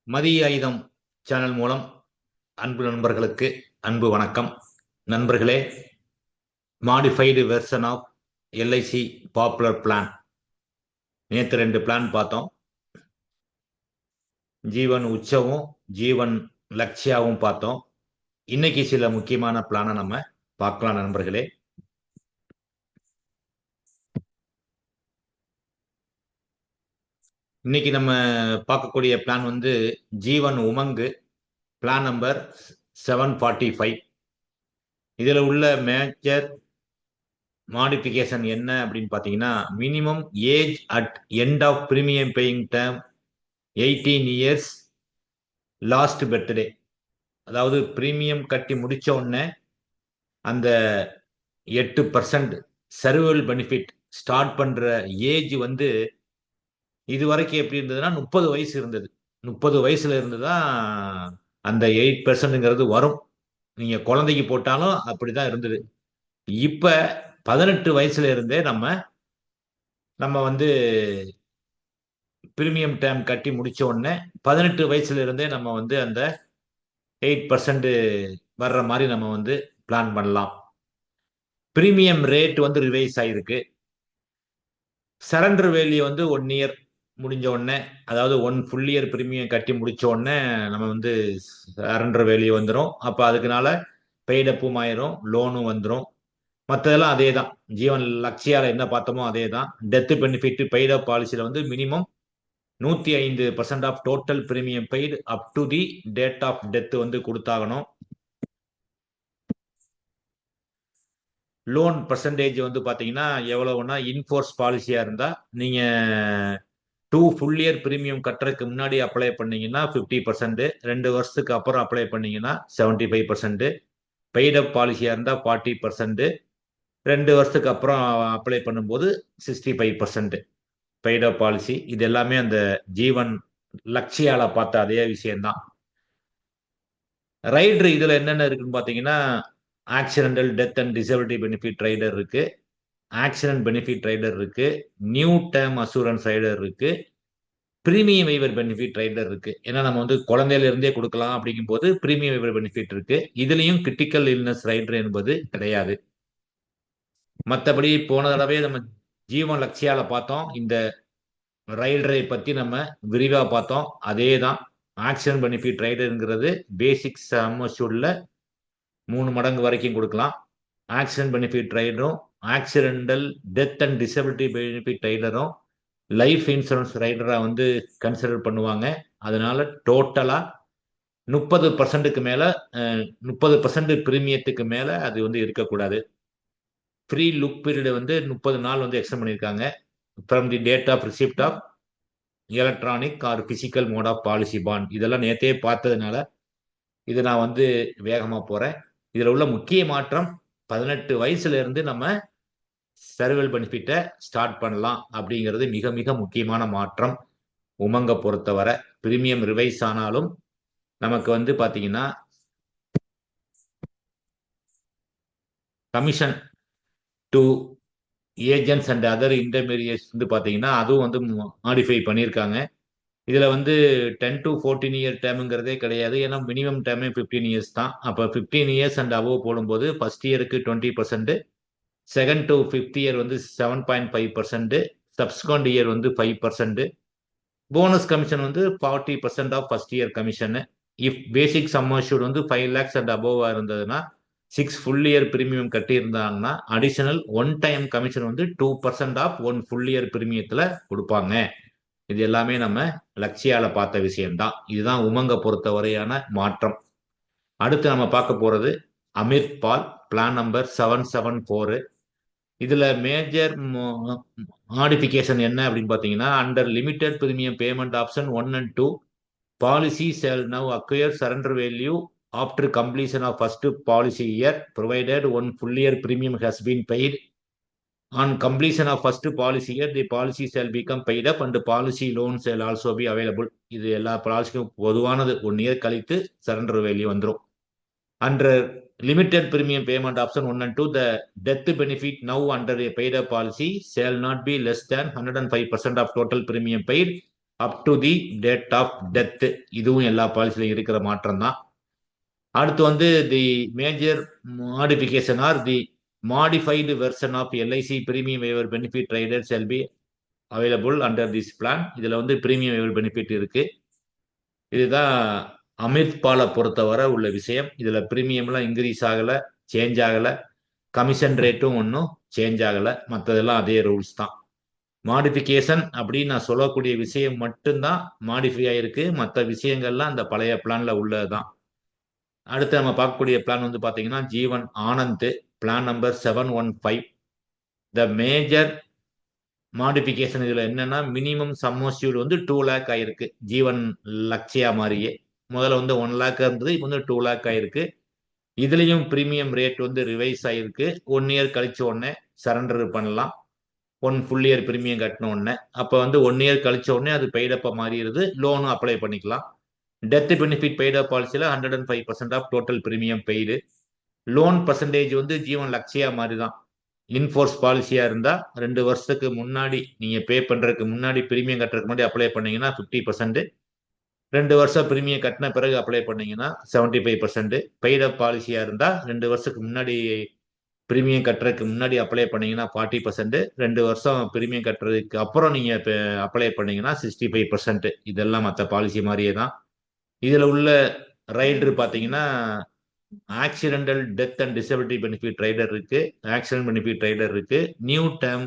மதிய ஆயுதம் சேனல் மூலம் அன்பு நண்பர்களுக்கு அன்பு வணக்கம். நண்பர்களே, modified version of LIC popular plan. நேற்று 2 பிளான் பார்த்தோம். ஜீவன் உற்சவும் ஜீவன் லக்ஷ்யாவும் பார்த்தோம். இன்னைக்கு சில முக்கியமான பிளானை நம்ம பார்க்கலாம் நண்பர்களே. இன்னைக்கு நம்ம பார்க்கக்கூடிய பிளான் வந்து ஜீவன் உமங்கு பிளான் நம்பர் 745. இதுல உள்ள மேஜர் மாடிஃபிகேஷன் என்ன அப்படின்னு பார்த்தீங்கன்னா, minimum age at end of premium paying term 18 years last birthday. அதாவது பிரீமியம் கட்டி முடிச்ச உடனே அந்த 8% சர்வைவல் பெனிஃபிட் ஸ்டார்ட் பண்ற ஏஜ் வந்து இது வரைக்கும் எப்படி இருந்ததுன்னா 30 வயசு இருந்தது. 30 வயசுல இருந்து தான் அந்த 8%ங்கிறது வரும். நீங்க குழந்தைக்கு போட்டாலும் அப்படிதான் இருந்தது. இப்ப 18 வயசுல இருந்தே நம்ம வந்து பிரீமியம் டேர்ம் கட்டி முடிச்ச உடனே 18 வயசுல இருந்தே நம்ம வந்து அந்த 8% வர்ற மாதிரி நம்ம வந்து பிளான் பண்ணலாம். பிரீமியம் ரேட் வந்து ரிவைஸ் ஆயிருக்கு. சரண்டர் வேல்யூ வந்து 1 இயர் முடிஞ்ச உடனே, அதாவது 1 ஃபுல் இயர் பிரீமியம் கட்டி முடிச்ச உடனே நம்ம வந்து சரண்டர் வேல்யூ வந்துடும். அப்ப அதுக்குனால பெய்டப்பும் ஆயிரும், லோனும் வந்துடும். மற்றதெல்லாம் அதே தான். ஜீவன் லக்ஷ்யால என்ன பார்த்தோமோ அதே தான். டெத் பெனிஃபிட் பெய்டப் பாலிசியில வந்து minimum 105% of total premium paid up to the date of death வந்து கொடுத்தாகணும். லோன் பர்சன்டேஜ் வந்து பாத்தீங்கன்னா எவ்வளவுன்னா, இன்ஃபோர்ஸ் பாலிசியா இருந்தா நீங்க 2 ஃபுல் இயர் பிரீமியம் கட்டுறதுக்கு முன்னாடி அப்ளை பண்ணீங்கன்னா 50%, 2 வருஷத்துக்கு அப்புறம் அப்ளை பண்ணீங்கன்னா 75%, பெய்டப் பாலிசியா இருந்தா 40%, 2 வருஷத்துக்கு அப்புறம் அப்ளை பண்ணும்போது 65% பெய்டப் பாலிசி. இது எல்லாமே அந்த ஜீவன் லக்ஷ்யால பார்த்த அதே விஷயம்தான். ரைடர் இதுல என்னென்ன இருக்குன்னு பாத்தீங்கன்னா, accidental death and disability benefit rider இருக்கு, ஆக்சிடென்ட் பெனிஃபிட் ரைடர் இருக்கு, நியூ டேர்ம் அசூரன்ஸ் ரைடர் இருக்கு, பிரீமியம் வைவர் பெனிஃபிட் ரைடர் இருக்கு. ஏன்னா நம்ம வந்து குழந்தையில இருந்தே கொடுக்கலாம் அப்படிங்கும் போது பிரீமியம் வைவர் பெனிஃபிட் இருக்கு. இதுலயும் கிரிட்டிக்கல் இல்னஸ் ரைடர் என்பது கிடையாது. மற்றபடி போன தடவை நம்ம ஜீவன் லக்ஷ்யால பார்த்தோம். இந்த ரைடரை பத்தி நம்ம விரிவா பார்த்தோம். அதே தான். ஆக்சிடென்ட் பெனிஃபிட் ரைடருங்கிறது பேசிக் சம் அஷ்யூர்ட்ல 3 மடங்கு வரைக்கும் கொடுக்கலாம். ஆக்சிடென்ட் பெனிஃபிட் ரைடரும், accidental death and disability benefit ரைடரும் லைஃப் இன்சூரன்ஸ் ரைடரா வந்து கன்சிடர் பண்ணுவாங்க. அதனால டோட்டலா 30%க்கு மேல 30% பிரீமியத்துக்கு மேல அது வந்து இருக்கக்கூடாது. ஃப்ரீ லுக் பீரியட் வந்து 30 நாள் வந்து எக்ஸ்டெண்ட் பண்ணியிருக்காங்க. From the date of receipt of electronic or physical mode of policy bond. இதெல்லாம் நேத்தே பார்த்ததுனால இது நான் வந்து வேகமா போறேன். இதுல உள்ள முக்கிய மாற்றம் 18 வயசுல இருந்து நம்ம சர்வைவல் பெனிஃபிட்டை ஸ்டார்ட் பண்ணலாம் அப்படிங்கிறது மிக மிக முக்கியமான மாற்றம். உமங்க பொறுத்தவரை பிரீமியம் ரிவைஸ் ஆனாலும் நமக்கு வந்து பாத்தீங்கன்னா commission to agents and other intermediates வந்து பாத்தீங்கன்னா அதுவும் வந்து மாடிஃபை பண்ணியிருக்காங்க. இதுல வந்து 10 to 14 இயர் டேர்முங்கிறதே கிடையாது. ஏன்னா மினிமம் டேர்மே 15 இயர்ஸ் தான். அப்ப 15 இயர்ஸ் அண்ட் அபோவ் போடும்போது ஃபர்ஸ்ட் இயருக்கு 20%, செகண்ட் டு ஃபிஃப்த் இயர் வந்து 7.5%, சப்ஸ்கண்ட் இயர் வந்து 5%, போனஸ் கமிஷன் வந்து 40% of first year commission. If basic sum assured வந்து 5 lakhs அண்ட் அபோவா இருந்ததுன்னா 6 ஃபுல் இயர் பிரீமியம் கட்டி இருந்தாங்கன்னா அடிஷனல் 1 டைம் கமிஷன் வந்து 2% ஆஃப் 1 ஃபுல் இயர் பிரீமியத்துல கொடுப்பாங்க. இது எல்லாமே நம்ம லக்ஷ்யால பார்த்த விஷயம்தான். இதுதான் உமங்க பொறுத்தவரையான மாற்றம். அடுத்து நம்ம பார்க்க போறது அமிர்த் பால் பிளான் நம்பர் 774. இதுல மேஜர் மாடிஃபிகேஷன் என்ன அப்படின்னு பாத்தீங்கன்னா, under limited premium payment option 1 and 2 policy shall now acquire surrender value after completion of first policy year provided 1 full year premium has been paid. On completion of first policy year, the policy shall become paid up and policy loan shall also be available. இது எல்லா பாலிசிக்கும் பொதுவானது. 1 year கழித்து surrender value வந்துடும். Under limited premium payment option 1 and 2, the death benefit now under a paid up policy shall not be less than 105% of total premium paid up to the date of death. இதுவும் எல்லா பாலிசியிலும் இருக்கிற மாற்றம் தான். அடுத்து வந்து the major modification or the modified version of LIC premium waiver benefit rider shall be available under this plan. இதுல வந்து பிரீமியம் வேவர் பெனிஃபிட் இருக்கு. இதுதான் அமித் பாலை பொறுத்தவரை உள்ள விஷயம். இதுல பிரீமியம்லாம் இன்க்ரீஸ் ஆகல, சேஞ்ச் ஆகல, கமிஷன் ரேட்டும் ஒன்றும் சேஞ்ச் ஆகல, மற்றதெல்லாம் அதே ரூல்ஸ் தான். மாடிஃபிகேஷன் அப்படின்னு நான் சொல்லக்கூடிய விஷயம் மட்டும்தான் மாடிஃபை ஆயிருக்கு, மற்ற விஷயங்கள்லாம் அந்த பழைய பிளான்ல உள்ளதுதான். அடுத்து நம்ம பார்க்கக்கூடிய பிளான் வந்து பாத்தீங்கன்னா Jeevan Anand, plan number 715. The major modification இதுல என்னன்னா மினிமம் சம்மோசியூல் வந்து 2 லேக் ஆயிருக்கு. ஜீவன் லக்ஷயா மாதிரியே முதல்ல வந்து 1 லேக் இருந்தது, இப்போ வந்து 2 லேக் ஆயிருக்கு. இதுலயும் பிரீமியம் ரேட் வந்து ரிவைஸ் ஆயிருக்கு. 1 இயர் கழிச்ச உடனே சரண்டர் பண்ணலாம். 1 ஃபுல் இயர் பிரீமியம் கட்டின உடனே, அப்போ வந்து 1 இயர் கழிச்ச உடனே அது பெய்டப்பா மாறிடுது, லோனும் அப்ளை பண்ணிக்கலாம். டெத் பெனிஃபிட் பெய்டப் பாலிசியில் 105% of total premium paid. Loan percentage வந்து ஜீவன் லக்ஷயா மாதிரி தான். இன்ஃபோர்ஸ் பாலிசியா இருந்தா 2 வருஷத்துக்கு முன்னாடி நீங்க பே பண்றதுக்கு முன்னாடி பிரீமியம் கட்டுறதுக்கு முன்னாடி அப்ளை பண்ணீங்கன்னா 50%, 2 வருஷம் பிரீமியம் கட்டின பிறகு அப்ளை பண்ணீங்கன்னா 75%. பெய்டப் பாலிசியா இருந்தா 2 வருஷத்துக்கு முன்னாடி பிரீமியம் கட்டுறதுக்கு முன்னாடி அப்ளை பண்ணீங்கன்னா 40%, 2 வருஷம் பிரீமியம் கட்டுறதுக்கு அப்புறம் நீங்க அப்ளை பண்ணீங்கன்னா 65%. இதெல்லாம் மற்ற பாலிசி மாதிரியே தான். இதுல உள்ள ரைடர் பாத்தீங்கன்னா accidental death and disability benefit rider இருக்கு, ஆக்சிடென்ட் பெனிஃபிட் ரைடர் இருக்கு, நியூ டேர்ம்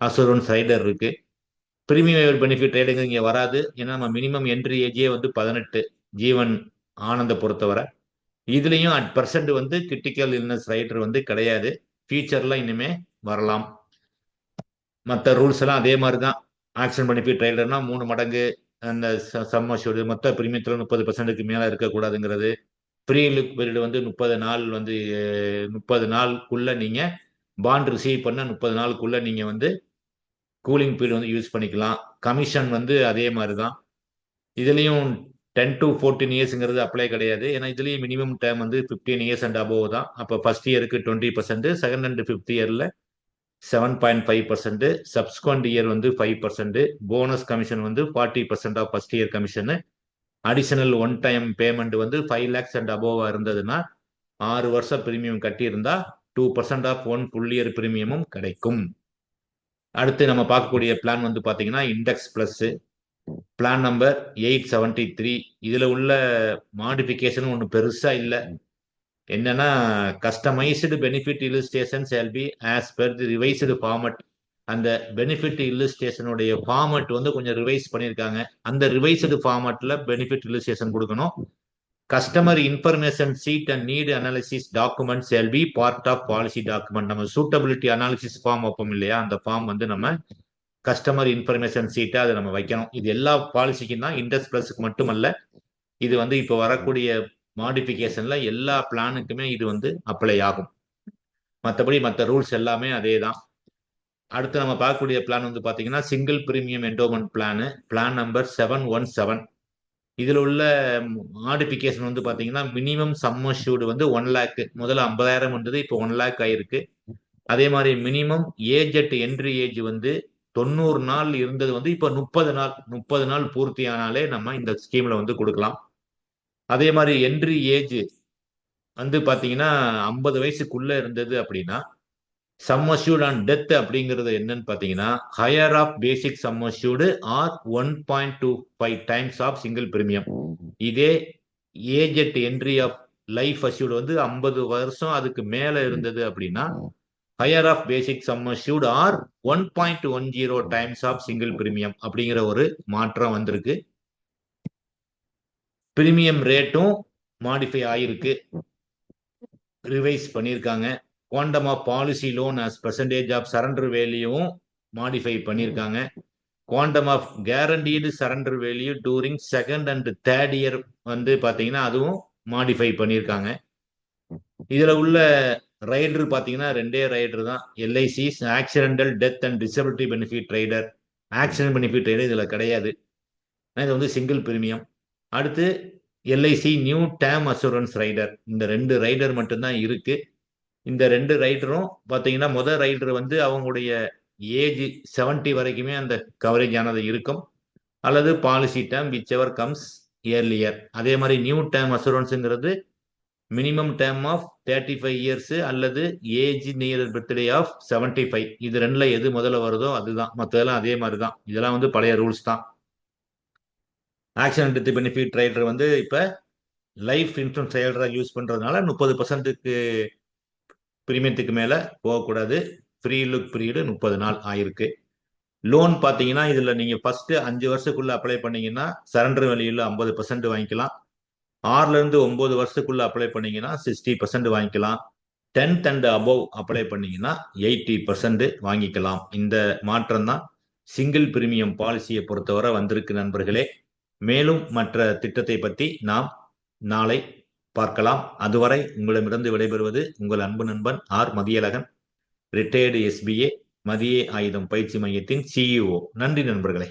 அசூரன்ஸ் ரைடர் இருக்கு. பிரீமியம் பெனிஃபிட் ரைடர் இங்க வராது, ஏன்னா நம்ம மினிமம் என்ட்ரி ஏஜே வந்து 18 ஜீவன் ஆனந்த பொறுத்தவரை. இதுலயும் அட் பர்சன்ட் வந்து கிரிட்டிக்கல் இல்னஸ் ரைடர் வந்து கிடையாது, ஃபியூச்சர்ல இனிமே வரலாம். மற்ற ரூல்ஸ் எல்லாம் அதே மாதிரி தான். ஆக்சிடென்ட் பெனிஃபிட் ரைடர்னா 3 மடங்கு அந்த சம் அஷ்யூர்டு, மொத்த பிரீமியத்துல 30%க்கு மேல இருக்கக்கூடாதுங்கிறது. ப்ரீ லுக் பீரியட் வந்து 30 நாள் வந்து 30 நாளுக்குள்ள நீங்க பாண்ட் ரிசீவ் பண்ண 30 நாளுக்குள்ள நீங்க வந்து கூலிங் பீரியட் வந்து யூஸ் பண்ணிக்கலாம். கமிஷன் வந்து அதே மாதிரி தான். இதுலயும் 10 to 14 இயர்ஸ்ங்கிறது அப்ளை கிடையாது, ஏன்னா இதுலயும் மினிமம் டேர்ம் வந்து 15 இயர்ஸ் அண்ட் அபோவ் தான். அப்போ ஃபர்ஸ்ட் இயருக்கு 20%, செகண்ட் அண்ட் ஃபிஃப்த் இயர்ல 7.5%, சப்ஸ்குவண்ட் இயர் வந்து 5%, போனஸ் கமிஷன் வந்து 40% of first year commission. Additional one time payment வந்து 5 lakhs அண்ட் அபோவா இருந்ததுன்னா 6 வருஷம் பிரீமியம் கட்டியிருந்தா 2% ஆஃப் 1 ஃபுல் இயர் பிரீமியமும் கிடைக்கும். அடுத்து நம்ம பார்க்கக்கூடிய பிளான் வந்து பாத்தீங்கன்னா இண்டெக்ஸ் பிளஸ், பிளான் நம்பர் 873. இதுல உள்ள மாடிஃபிகேஷன் ஒன்றும் பெருசா இல்லை. என்னன்னா customised benefit illustration shall be as per the revised format. அந்த பெனிஃபிட் இல்லுஸ்ட்ரேஷனுடைய ஃபார்மட் வந்து கொஞ்சம் ரிவைஸ் பண்ணியிருக்காங்க. அந்த ரிவைஸ்டு ஃபார்மட்ல பெனிஃபிட் இல்லுஸ்ட்ரேஷன் கொடுக்கணும். Customer information sheet and need analysis document shall be part of policy document. நம்ம சூட்டபிலிட்டி அனாலிசிஸ் ஃபார்ம் வைப்போம் இல்லையா, அந்த ஃபார்ம் வந்து நம்ம கஸ்டமர் இன்ஃபர்மேஷன் சீட்டை அதை நம்ம வைக்கணும். இது எல்லா பாலிசிக்கும் தான், இண்டெக்ஸ் பிளஸுக்கு மட்டுமல்ல. இது வந்து இப்போ வரக்கூடிய மாடிஃபிகேஷன்ல எல்லா பிளானுக்குமே இது வந்து அப்ளை ஆகும். மற்றபடி மற்ற ரூல்ஸ் எல்லாமே அதே தான். அடுத்து நம்ம பார்க்கக்கூடிய பிளான் வந்து பார்த்தீங்கன்னா single premium endowment plan, plan number 717. இதில் உள்ள மாடிஃபிகேஷன் வந்து பார்த்தீங்கன்னா மினிமம் சம் அஷ்யூர்டு வந்து 1 லேக், முதல்ல 50,000 வந்தது, இப்போ 1 லேக் ஆயிருக்கு. அதே மாதிரி minimum age at entry age வந்து 90 நாள் இருந்தது வந்து இப்போ 30 நாள் பூர்த்தி ஆனாலே நம்ம இந்த ஸ்கீம்ல வந்து கொடுக்கலாம். அதே மாதிரி என்ட்ரி ஏஜ் வந்து பாத்தீங்கன்னா 50 வயசுக்குள்ள இருந்தது அப்படின்னா சம் அஷ்யூர்ட் ஆன் டெத் அப்படிங்கிறது என்னன்னு பாத்தீங்கன்னா higher of basic sum assured or 1.25 times of single premium. இதே age at entry of life assured வந்து 50 வருஷம் அதுக்கு மேல இருந்தது அப்படின்னா higher of basic sum assured or 1.10 times of single premium அப்படிங்கிற ஒரு மாற்றம் வந்திருக்கு. பிரீமியம் ரேட்டும் மாடிஃபை ஆயிருக்கு, ரிவைஸ் பண்ணியிருக்காங்க. Quantum of policy loan as percentage of surrender வேல்யூவும் மாடிஃபை பண்ணியிருக்காங்க. Quantum of guaranteed surrender value during second and third year வந்து பார்த்தீங்கன்னா அதுவும் மாடிஃபை பண்ணியிருக்காங்க. இதுல உள்ள ரைடர் பார்த்தீங்கன்னா 2 ரைடர் தான், LIC accidental death and disability benefit rider. Accident benefit rider இதுல கிடையாது, இது வந்து சிங்கிள் பிரீமியம். அடுத்து LIC new term assurance rider, இந்த 2 ரைடர் மட்டும்தான் இருக்கு. இந்த 2 ரைடரும் பார்த்தீங்கன்னா முதல் ரைடர் வந்து அவங்களுடைய ஏஜ் 70 வரைக்குமே அந்த கவரேஜ் ஆனது இருக்கும். அல்லது policy term whichever comes earlier. அதே மாதிரி நியூ டேர்ம் அசூரன்ஸுங்கிறது மினிமம் டேர்ம் ஆஃப் 35 இயர்ஸ் அல்லது ஏஜ் நியர் பர்த்டே ஆஃப் 75. இது ரெண்டுல எது முதல்ல வருதோ அதுதான். மற்றதெல்லாம் அதே மாதிரி தான். இதெல்லாம் வந்து பழைய ரூல்ஸ் தான். ஆக்சிடென்ட் டெத் பெனிஃபிட் ரைடர் வந்து இப்போ லைஃப் இன்சூரன்ஸ் ரைடராக யூஸ் பண்ணுறதுனால 30%க்கு பிரீமியத்துக்கு மேலே போகக்கூடாது. ஃப்ரீ லுக் பீரியடு 30 நாள் ஆயிருக்கு. லோன் பார்த்தீங்கன்னா இதில் நீங்கள் ஃபர்ஸ்ட் 5 வருஷத்துக்குள்ள அப்ளை பண்ணீங்கன்னா சரண்டர் வேல்யூல 50% வாங்கிக்கலாம். 6லேருந்து 9 வருஷத்துக்குள்ள அப்ளை பண்ணீங்கன்னா 60% வாங்கிக்கலாம். 10th அண்ட் அபவ் அப்ளை பண்ணீங்கன்னா 80% வாங்கிக்கலாம். இந்த மாற்றம் தான் சிங்கிள் பிரீமியம் பாலிசியை பொறுத்தவரை வந்திருக்கு நண்பர்களே. மேலும் மற்ற திட்டத்தை பற்றி நாம் நாளை பார்க்கலாம். அதுவரை உங்களிடமிருந்து விடைபெறுவது உங்கள் அன்பு நண்பன் ஆர் மதியழகன், ரிட்டையர்டு SBA மதிய ஆயுதம் பயிற்சி மையத்தின் CEO. நன்றி நண்பர்களே.